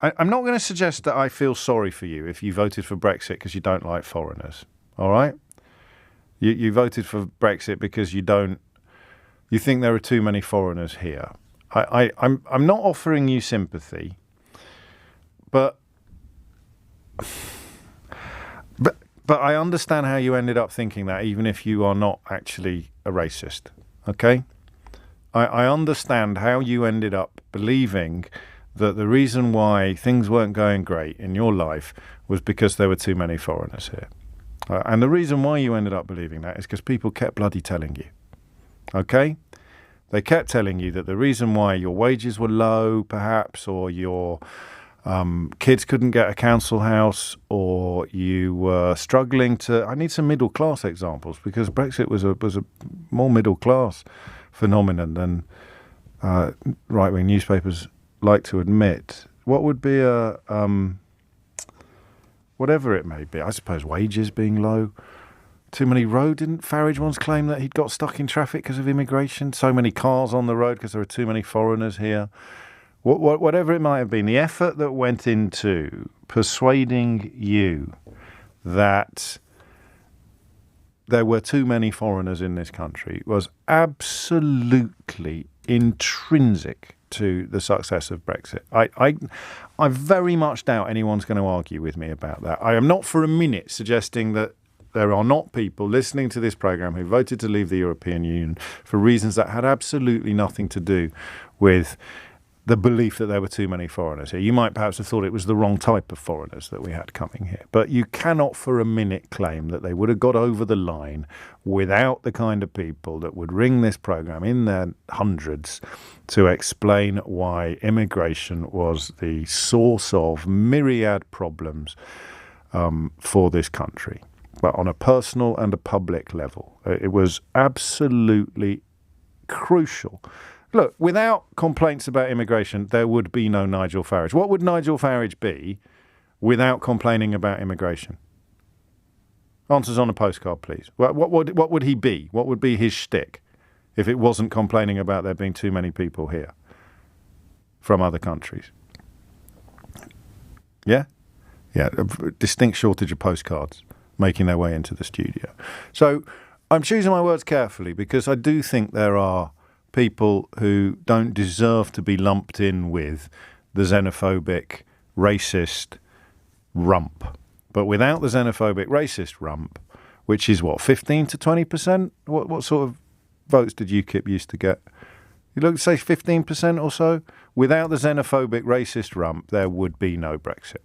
I'm not going to suggest that I feel sorry for you if you voted for Brexit because you don't like foreigners. All right? You voted for Brexit because you think there are too many foreigners here. I'm not offering you sympathy, but I understand how you ended up thinking that, even if you are not actually a racist. Okay? I understand how you ended up believing that the reason why things weren't going great in your life was because there were too many foreigners here. And the reason why you ended up believing that is because people kept bloody telling you. Okay? They kept telling you that the reason why your wages were low, perhaps, or your kids couldn't get a council house, or you were struggling to... I need some middle class examples, because Brexit was a more middle class phenomenon than right-wing newspapers like to admit. What would be whatever it may be, I suppose wages being low, too many road. Didn't Farage once claim that he'd got stuck in traffic because of immigration? So many cars on the road because there are too many foreigners here. Whatever it might have been, the effort that went into persuading you that there were too many foreigners in this country was absolutely intrinsic to the success of Brexit. I very much doubt anyone's going to argue with me about that. I am not for a minute suggesting that there are not people listening to this program who voted to leave the European Union for reasons that had absolutely nothing to do with the belief that there were too many foreigners here. You might perhaps have thought it was the wrong type of foreigners that we had coming here. But you cannot for a minute claim that they would have got over the line without the kind of people that would ring this program in their hundreds to explain why immigration was the source of myriad problems for this country. But on a personal and a public level, it was absolutely crucial. Look, without complaints about immigration, there would be no Nigel Farage. What would Nigel Farage be without complaining about immigration? Answers on a postcard, please. What would he be? What would be his shtick if it wasn't complaining about there being too many people here from other countries? Yeah? Yeah, a distinct shortage of postcards making their way into the studio. So I'm choosing my words carefully because I do think there are people who don't deserve to be lumped in with the xenophobic, racist rump. But without the xenophobic, racist rump, which is what, 15 to 20%? What sort of votes did UKIP used to get? You look, say 15% or so? Without the xenophobic, racist rump, there would be no Brexit.